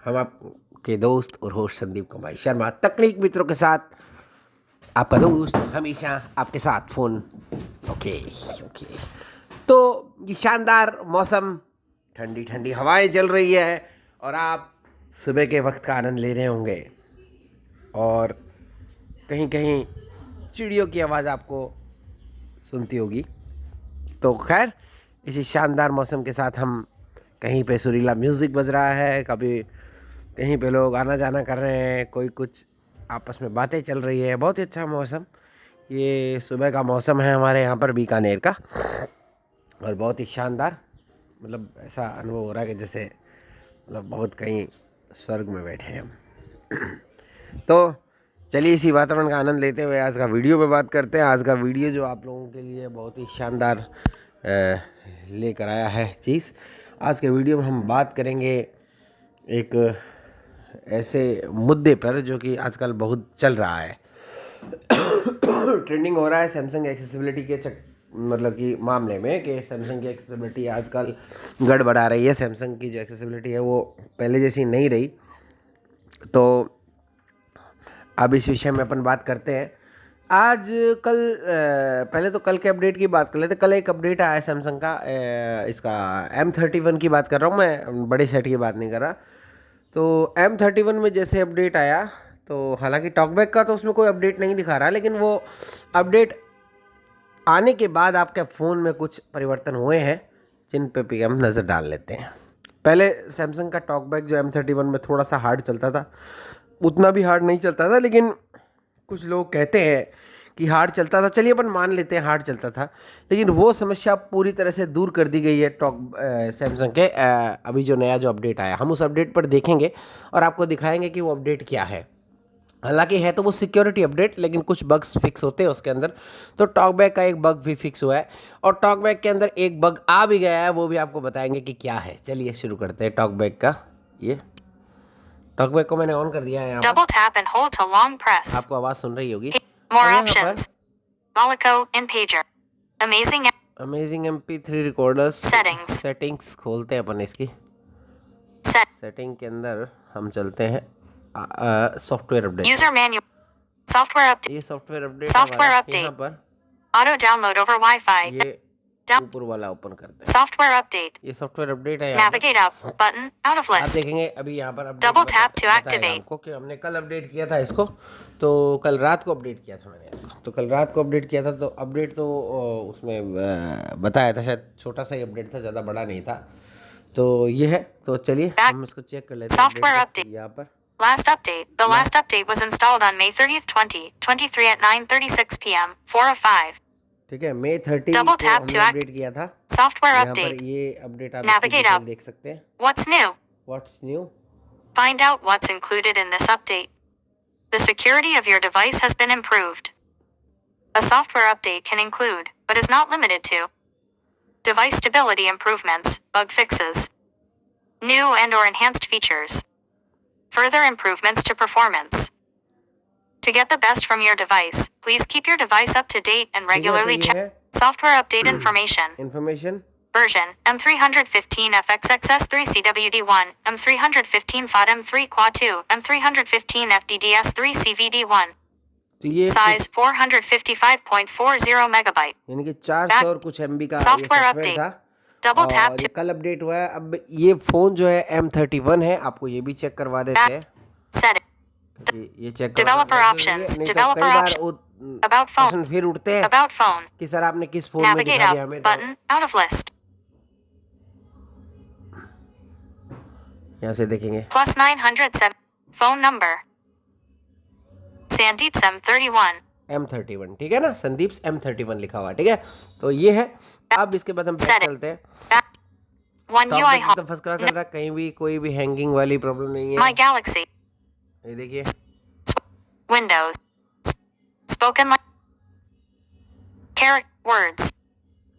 हम आपके दोस्त और होस्ट संदीप कुमार शर्मा, तकनीक मित्रों के साथ आपका दोस्त हमेशा आपके साथ फ़ोन। Okay okay. तो ये शानदार मौसम, ठंडी ठंडी हवाएं चल रही है और आप सुबह के वक्त का आनंद ले रहे होंगे और कहीं कहीं चिड़ियों की आवाज़ आपको सुनती होगी। तो खैर, इसी शानदार मौसम के साथ हम कहीं पे सुरीला म्यूज़िक बज रहा है, कभी कहीं पे लोग आना जाना कर रहे हैं, कोई कुछ आपस में बातें चल रही है। बहुत ही अच्छा मौसम, ये सुबह का मौसम है हमारे यहाँ पर बीकानेर का और बहुत ही शानदार। मतलब ऐसा अनुभव हो रहा है कि जैसे मतलब बहुत कहीं स्वर्ग में बैठे हैं हम। तो चलिए इसी वातावरण का आनंद लेते हुए आज का वीडियो पे बात करते हैं। आज का वीडियो जो आप लोगों के लिए बहुत ही शानदार लेकर आया है चीज़। आज के वीडियो में हम बात करेंगे एक ऐसे मुद्दे पर जो कि आजकल बहुत चल रहा है, ट्रेंडिंग हो रहा है सैमसंग एक्सेसिबिलिटी के मतलब कि मामले में, कि सैमसंग की एक्सेसिबिलिटी आजकल गड़बड़ा रही है। सैमसंग की जो एक्सेसिबिलिटी है वो पहले जैसी नहीं रही। तो अब इस विषय में अपन बात करते हैं। आज कल पहले तो कल के अपडेट की बात कर लेते। कल एक अपडेट आया सैमसंग का, इसका M31 की बात कर रहा हूँ मैं, बड़े सेट की बात नहीं कर रहा। तो M31 में जैसे अपडेट आया, तो हालांकि टॉकबैक का तो उसमें कोई अपडेट नहीं दिखा रहा, लेकिन वो अपडेट आने के बाद आपके फ़ोन में कुछ परिवर्तन हुए हैं जिन पे भी हम नज़र डाल लेते हैं। पहले सैमसंग का टॉकबैक जो M31 में थोड़ा सा हार्ड चलता था, उतना भी हार्ड नहीं चलता था, लेकिन कुछ लोग कहते हैं कि हार्ड चलता था। चलिए अपन मान लेते हैं हार्ड चलता था, लेकिन वो समस्या पूरी तरह से दूर कर दी गई है सैमसंग के अभी जो नया जो अपडेट आया, हम उस अपडेट पर देखेंगे और आपको दिखाएंगे कि वो अपडेट क्या है। हालांकि है तो वो सिक्योरिटी अपडेट, लेकिन कुछ बग्स फिक्स होते हैं उसके अंदर। तो टॉकबैक का एक बग भी फिक्स हुआ है और टॉकबैक के अंदर एक बग आ भी गया है, वो भी आपको बताएंगे कि क्या है। चलिए शुरू करते हैं टॉकबैक का। ये टॉकबैक को मैंने ऑन कर दिया है यहाँ पर। Double tap and hold to long press. आपको आवाज़ सुन रही होगी। More अब यहाँ options. पर Malico Impager. Amazing MP3 recorders Settings. Settings खोलते हैं अपन इसकी। सेटिंग के अंदर हम चलते हैं software update. User manual. Software update. ये सॉफ्टवेयर अपडेट Software हमारा update. यहाँ पर Auto download over Wi-Fi. ये ऊपर वाला ओपन करते हैं। Software update. ये सॉफ्टवेयर अपडेट है। यहाँ Navigate up button out of आप list. देखेंगे अभी यहाँ पर अपडेट Double tap to बताएगा activate. हमको कि हमने कल अपडेट किया था इसको। तो कल रात को अपडेट किया था मैंने इसको, तो कल रात को अपडेट किया था। तो अपडेट तो उसमें बताया था, शायद छोटा सा ही अपडेट था, ज़्यादा बड़ा नहीं था। तो ये है, तो चलिए हम इसको चेक कर लेते हैं। Software update. यहाँ पर Last update. The last update was installed on May 30th, 2023 at 9:36 p.m. 4:05. ठीक है, May 30 Double को tap हमने to अपडेट किया था। Software यहाँ पर update. ये अपडेट आप Navigate up. देख सकते हैं। What's new? What's new? Find out what's included in this update. The security of your device has been improved. A software update can include, but is not limited to, device stability improvements, bug fixes, new and/or enhanced features, further improvements to performance. To get the best from your device, please keep your device up to date and regularly check software update information. Information. Version M315 FXXS3 CWD1, M315 FAT M3 Quad 2, M315 FDDS3 CVD1. तो ये Size 455.40 megabyte. यानी कि 400 और कुछ MB का Software ये update. था। Double tap और ये to कल अपडेट हुआ है। अब ये फ़ोन जो है M31 है, आपको ये भी चेक करवा देते हैं। set it. ये check Developer options. Developer options. About phone. फिर उठते हैं About phone. कि सर आपने किस फ़ोन में Navigate दिखा दिया up हमें। button out of list. यहाँ से देखेंगे Plus 907. Phone number. Sandeep's M31. M31, ठीक है ना, संदीप M31 लिखा हुआ, ठीक है। तो ये है। अब इसके बाद हम बैक चलते हैं। One UI टॉप एकदम फर्स्ट क्लास चल रहा है, कहीं भी कोई भी हैंगिंग वाली प्रॉब्लम नहीं है। My Galaxy. ये देखिए Windows. Spoken character words.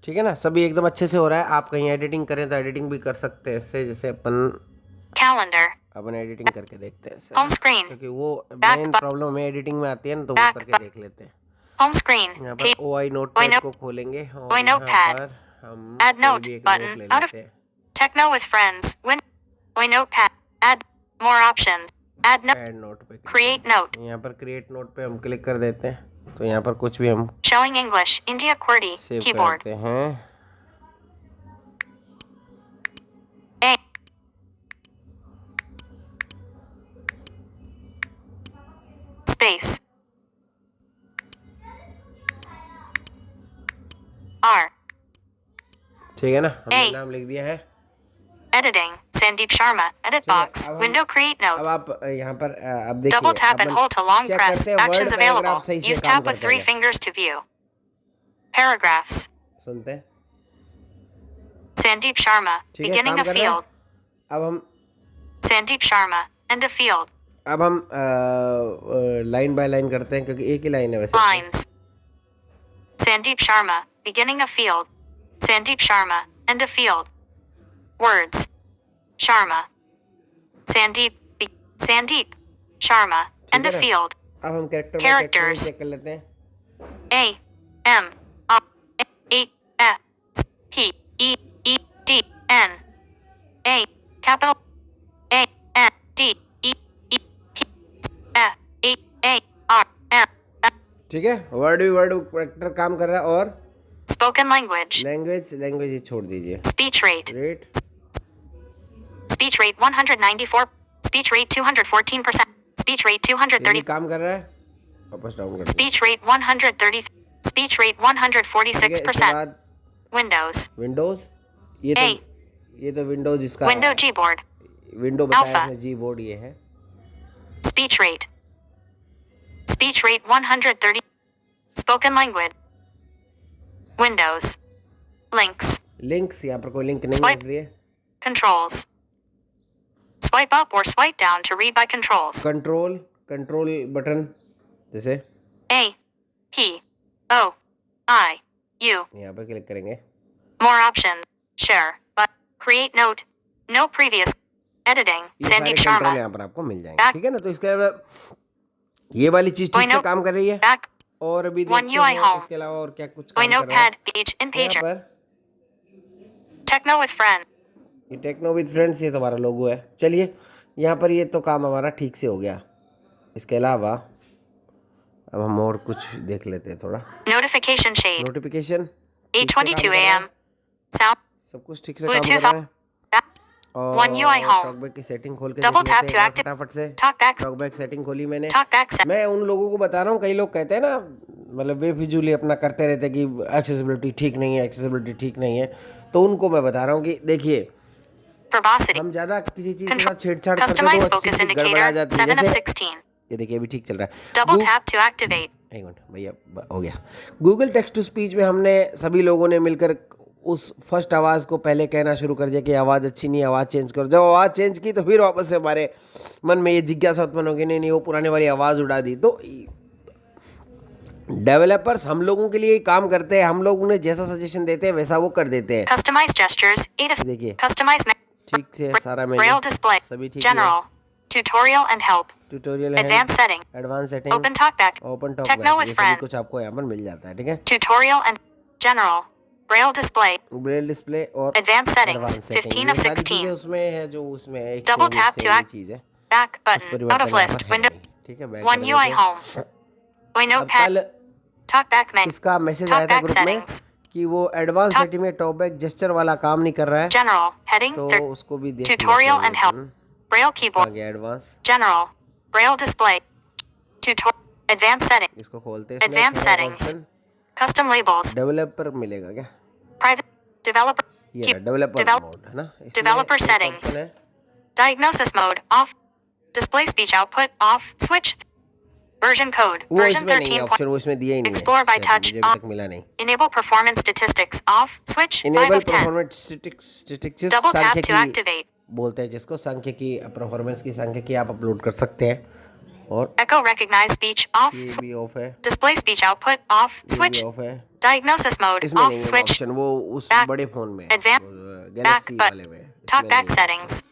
ठीक है ना, सभी एकदम अच्छे से हो रहा है। आप कहीं एडिटिंग करें तो एडिटिंग भी कर सकते हैं इससे, जैसे Calendar. अपन एडिटिंग करके देखते हैं इससे। Home screen. क्योंकि वो मेन प्रॉब्लम में एडिटिंग में आती है ना, तो वो करके देख लेते हैं। Home screen. यहाँ पर OI नोटपैड को खोलेंगे और यहाँ पर हम Add note कोई भी एक button नोट ले out of लेते हैं। Techno with friends. OI notepad. Add More options. Add note. Add note पे Create note. यहाँ पर क्रिएट नोट पे हम क्लिक कर देते हैं, तो यहाँ पर कुछ भी हम Showing English. India QWERTY. Save कर Keyboard. देते हैं। A. Space. R. ठीक है ना, हमने A. नाम लिख दिया है। Editing. Sandeep Sharma. Edit ठीक है, box. अब हम- Window create अब note. आप यहाँ पर अब देखिए, Double tap and अपन hold to long check press. करते हैं Actions वर्ड available. पैराग्राफ सही से Use काम tap with करता 3 है। fingers to view. Paragraphs. सुनते हैं, Sandeep Sharma. ठीक है, Beginning काम a कर रहा है। field. अब हम Sandeep Sharma. End a field. Line by line करते हैं, क्योंकि एक ही लाइन है वैसे। Lines. Sandeep Sharma. Beginning a field. Sandeep Sharma. End a field. Words. Sharma. Sandeep. Sandeep. Sharma. End a है ना? field. अब हम कैरेक्टर Characters. चेक कर लेते हैं। A. M. A. A. S. P. E. E. D. N. A. Capital. A. N. D. E. E. P. F. A. A. R. M. ठीक है, word भी वर्ड कैरेक्टर काम कर रहा है। और Spoken language. लैंग्वेज छोड़ दीजिए। Speech rate. Rate, Speech rate 194. Speech rate 214%. Speech rate ये 230. भी काम कर रहा है। वापस डाउन कर दीजिए। Speech rate 130. Speech rate ठीक है, इसके 146%. बाद Windows. Windows, A. ये तो विंडोज इसका Window Gboard. विंडो बताया Alpha. इसने, जी बोर्ड ये है। Speech rate. Speech rate 130. Spoken language. Windows. Links. Links, यहाँ पर कोई लिंक नहीं है Swipe. इसलिए। Controls. Swipe up or swipe down to read by controls. Control button, जैसे A. P. O. I. U. यहाँ पर क्लिक करेंगे। More options. Share. But. Create note. No previous. Editing. ये सारे Sandeep कंट्रोल Sharma. यहाँ पर आपको मिल जाएंगे। Back. ठीक है ना, तो इसके अलावा ये वाली चीज ठीक से Window. काम कर रही है। Back. और अभी One देखते UI हैं home. इसके अलावा और क्या कुछ Boy काम कर रहा है। Notepad. Page in यहाँ pager. पर Techno with friend. ये टेक्नो विद फ्रेंड्स, ये तुम्हारा लोगो है। चलिए, यहाँ पर ये तो काम हमारा ठीक से हो गया। इसके अलावा अब हम और कुछ देख लेते हैं थोड़ा। Notification shade. Notification 8:22 a.m. Sound. सब कुछ ठीक से काम कर Bluetooth रहा on. है। Back. और One UI home. टॉकबैक की सेटिंग खोल के Double देख tap लेते to हैं activate. फटाफट से। TalkBack. टॉकबैक सेटिंग खोली मैंने। TalkBack. मैं उन लोगों को बता रहा हूँ, कई लोग कहते हैं ना, मतलब बेफिजूली अपना करते रहते हैं कि एक्सेसिबिलिटी ठीक नहीं है, एक्सेसिबिलिटी ठीक नहीं है। तो उनको मैं बता रहा हूँ कि देखिए, Verbosity. हम ज़्यादा किसी चीज़ के Control. साथ छेड़छाड़ करते हैं Customize तो focus अच्छी गड़बड़ा indicator. जाती है। 7 of जैसे 16. ये देखिए अभी ठीक चल रहा है। Double tap to activate. एक मिनट भैया, हो गया। गूगल टेक्स्ट टू स्पीच में हमने सभी लोगों ने मिलकर उस फर्स्ट आवाज़ को पहले कहना शुरू कर दिया कि आवाज़ अच्छी नहीं, आवाज़ चेंज करो। जब आवाज़ चेंज की तो फिर वापस से हमारे मन में ये जिज्ञासा उत्पन्न होगी, नहीं वो पुराने वाली आवाज़ उड़ा दी। तो डेवलपर्स हम लोगों के लिए ही काम करते हैं, हम लोग उन्हें जैसा सजेशन देते हैं वैसा वो कर देते हैं। Customize gestures. 8 of देखिए Customize. ठीक से सारा Braille मेन्यू display. सभी ठीक है। General. Tutorial and help. Tutorial Advanced setting. Advance setting, Open TalkBack. Open Techno talk, with ये सभी friend. कुछ आपको यहाँ पर मिल जाता है। ठीक है, Tutorial and general. Braille display. Braille display और Advanced settings. एडवांस सेटिंग, 15 ये of सारी 16. चीज़ें उसमें है जो उसमें है। एक Double same tap to he act. चीज़ है, Back कुछ button. Out परिवर्तन of यहाँ list. पर है Window. नहीं। ठीक है, बैक One कर UI देते हैं। home. Boy अब Notepad. कल TalkBack menu. इसका मैसेज आया था TalkBack ग्रुप में settings. कि वो एडवांस Talk- सेटिंग में टॉकबैक जेस्चर वाला काम नहीं कर रहा है, General. Heading. तो Third. उसको भी देख लेते Tutorial हैं and help. अपन। Braille आ keyboard. गया advance, General. Braille display. Tutorial. Advanced setting. इसको खोलते हैं। इसमें Advanced एक है settings. Option Custom labels. Developer मिलेगा क्या? Private. Developer. ये Keep- डेवलपर develop- मोड है ना, इसमें developer एक settings. ऑप्शन है Diagnosis mode. Off. Display speech output. Off. Switch. Version code. वो Version इसमें नहीं है 13. ऑप्शन, वो इसमें दिया ही नहीं है। Explore by शायद touch. मुझे अभी Off. तक मिला नहीं। Enable performance statistics. Off. Switch. 5 enable of 10. Performance statistics, Double tap to सांख्यिकी activate. बोलते हैं जिसको, सांख्यिकी परफॉर्मेंस की सांख्यिकी आप अपलोड कर सकते हैं। और Echo recognize speech. Off. ये भी ऑफ है, Display speech output. Off. ये भी Switch. ऑफ है। Diagnosis mode. इसमें Off. नहीं है Switch. ऑप्शन, वो उस Back- बड़े फोन में Advanced. गैलेक्सी Back वाले में इसमें TalkBack नहीं है। settings.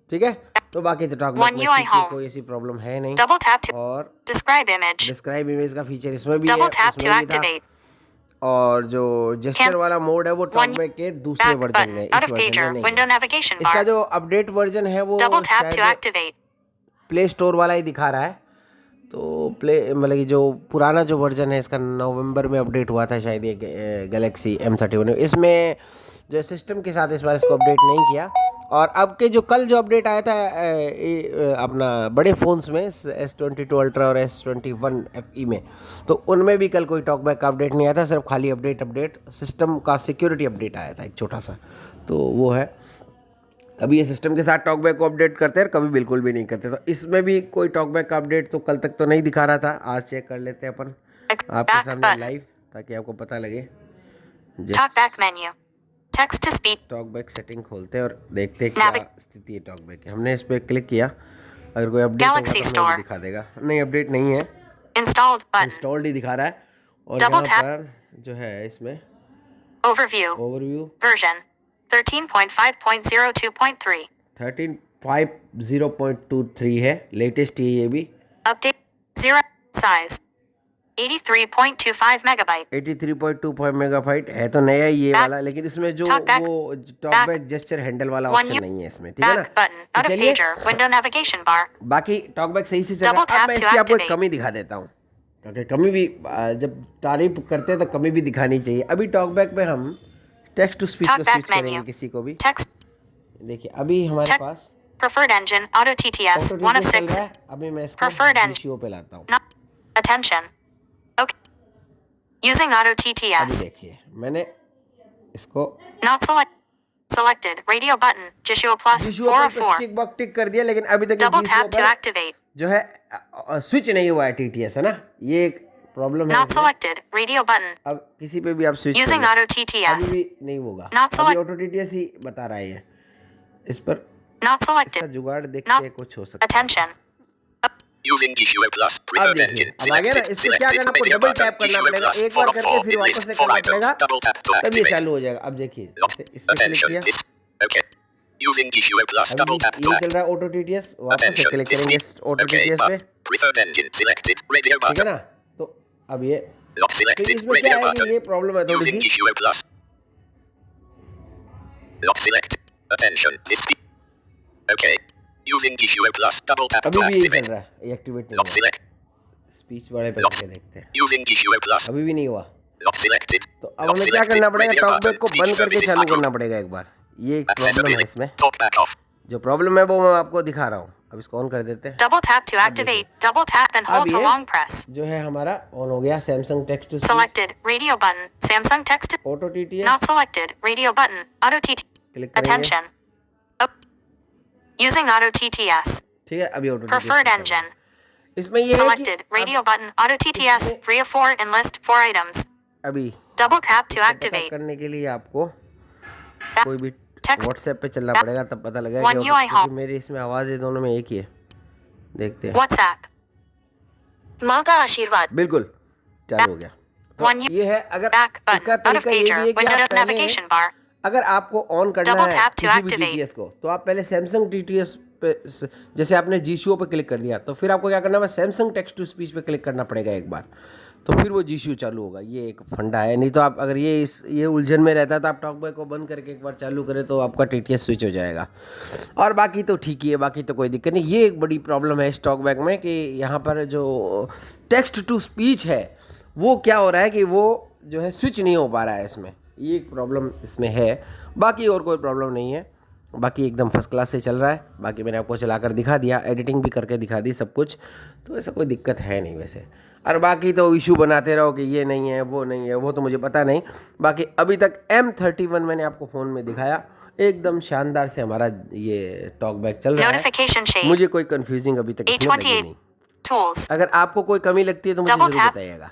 ठीक है, तो बाकी तो टॉकबैक One में UI ठीक है, home. कोई ऐसी प्रॉब्लम है नहीं। Double tap to और describe image. डिस्क्राइब इमेज का फीचर इसमें भी है, Double tap to उसमें भी था। activate. और जो जेस्चर वाला मोड है वो टॉकबैक के दूसरे Back वर्जन button. में, Out इस of वर्जन pager. में नहीं Window है। navigation इसका bar. जो अपडेट वर्जन है वो Double tap to शायद activate. प्ले स्टोर वाला ही दिखा रहा है। तो प्ले मतलब कि जो पुराना जो वर्जन है इसका नवंबर में अपडेट हुआ था शायद, ये गैलेक्सी M31 में, इसमें जो सिस्टम के साथ इस बार इसको अपडेट नहीं किया। और अब के जो कल जो अपडेट आया था अपना बड़े फ़ोन्स में S22 अल्ट्रा और S21 FE में, तो उनमें भी कल कोई टॉकबैक का अपडेट नहीं आया था, सिर्फ खाली अपडेट सिस्टम का सिक्योरिटी अपडेट आया था एक छोटा सा, तो वो है। कभी ये सिस्टम के साथ टॉकबैक को अपडेट करते हैं, कभी बिल्कुल भी नहीं करते। तो इसमें भी कोई टॉकबैक का अपडेट तो कल तक तो नहीं दिखा रहा था, आज चेक कर लेते हैं अपन आपके सामने लाइव, ताकि आपको पता लगे। TalkBack menu. Text to speech. Talkback setting खोलते हैं और देखते हैं क्या स्थिति है टॉकबैक की। हमने इस पर क्लिक किया, अगर कोई अपडेट होगा तो हमें दिखा देगा। नहीं, अपडेट नहीं है, इंस्टॉल्ड ही दिखा रहा है। और यहाँ पर जो है इसमें ओवरव्यू वर्जन 13.5.02.3 13.5.0.23 है, लेटेस्ट है ये भी। अपडेट 0 साइज 83.25 मेगाबाइट 83.25 मेगाबाइट है, तो नया ही ये वाला, लेकिन इसमें जो वो टॉकबैक जेस्चर हैंडल वाला ऑप्शन नहीं है इसमें, ठीक है ना। तो चलिए बाकी टॉकबैक सही से चल रहा है। अब मैं इसकी आपको एक कमी दिखा देता हूँ, क्योंकि कमी भी जब तारीफ करते हैं तो कमी भी दिखानी चाहिए। अभी टॉकबैक पे हम टेक्स्ट टू स्पीच को स्विच करेंगे किसी को भी। देखिए अभी हमारे पास preferred engine auto TTS 1 of 6 अभी मैं इसको preferred GCO पे लाता हूँ। attention okay using auto TTS। अभी देखिए मैंने इसको not selected radio button GCO plus 4 of 4 tick box टिक कर दिया, लेकिन अभी तक double tap to activate जो है स्विच नहीं हुआ है TTS, है ना, ये एक प्रॉब्लम है। not selected radio button अब किसी पे भी आप स्विच using auto TTS अभी भी नहीं होगा, अभी ऑटो TTS ही बता रहा है ये। इस पर not selected इसका जुगाड़ देखते हैं, कुछ हो सकता है। attention Using GCO Plus अब देखिए अब आ गया ना, इसको क्या करना, आपको डबल टैप करना पड़ेगा, एक बार करके फिर वापस से करना पड़ेगा, तब ये चालू हो जाएगा। अब देखिए इस पे क्लिक किया, Okay. Using GCO Plus double tap ये चल रहा है ऑटो TTS, वापस से क्लिक करेंगे ऑटो TTS पे, preferred engine selected radio ठीक है button ना। तो अब ये not selected इसमें क्या radio है कि button ये प्रॉब्लम है थोड़ी using C. GCO Plus not selected attention this okay using GCO Plus double tap अभी to भी यही activate चल रहा है, ये एक्टिवेट नहीं not हुआ। select स्पीच वाले पे करके देखते हैं, using GCO Plus अभी भी नहीं हुआ। not selected तो अब हमें क्या करना पड़ेगा, टॉकबैक को बंद करके चालू करना पड़ेगा एक बार। ये एक प्रॉब्लम है इसमें, TalkBack off जो प्रॉब्लम है वो मैं आपको दिखा रहा हूँ। अब इसको ऑन कर देते हैं। double tap to activate double tap and hold to long press जो है हमारा ऑन हो गया, Samsung text to speech, selected radio button Samsung text auto TTS not selected radio button auto TTS click करेंगे, attention using auto TTS ठीक है। अभी auto preferred engine इसमें ये है कि selected radio button auto TTS 3 of 4 in list 4 items अभी double tap to पता activate करने के लिए आपको कोई भी text व्हाट्सएप पे चलना पड़ेगा, तब पता लगेगा One कि UI क्योंकि मेरी इसमें आवाज़ ये दोनों में एक ही है। देखते हैं, WhatsApp माँ का आशीर्वाद बिल्कुल चालू हो गया। तो One ये है, अगर back इसका button out of तरीका ये भी pager है कि window आप पहले navigation bar अगर आपको ऑन करना Double है tap to किसी भी activate. TTS को, तो आप पहले सैमसंग TTS पे जैसे आपने GCO पे क्लिक कर दिया, तो फिर आपको क्या करना है, सैमसंग टेक्स्ट टू स्पीच पे क्लिक करना पड़ेगा एक बार, तो फिर वो GCO चालू होगा। ये एक फंडा है, नहीं तो आप अगर ये उलझन में रहता है तो आप टॉकबैक को बंद करके एक बार चालू करें तो आपका TTS स्विच हो जाएगा। और बाकी तो ठीक ही है, बाकी तो कोई दिक्कत नहीं। ये एक बड़ी प्रॉब्लम है इस टॉकबैक में कि यहाँ पर जो टेक्स्ट टू स्पीच है वो क्या हो रहा है कि वो जो है स्विच नहीं हो पा रहा है इसमें, ये एक प्रॉब्लम इसमें है। बाकी और कोई प्रॉब्लम नहीं है, बाकी एकदम फर्स्ट क्लास से चल रहा है। बाकी मैंने आपको चलाकर दिखा दिया, एडिटिंग भी करके दिखा दी सब कुछ, तो ऐसा कोई दिक्कत है नहीं वैसे। और बाकी तो इशू बनाते रहो कि ये नहीं है वो नहीं है, वो तो मुझे पता नहीं। बाकी अभी तक M31 मैंने आपको फ़ोन में दिखाया, एकदम शानदार से हमारा ये टॉकबैक चल रहा है। मुझे कोई कंफ्यूजिंग अभी तक इसमें लगी नहीं। अगर आपको कोई कमी लगती है तो मुझे ज़रूर बताइएगा।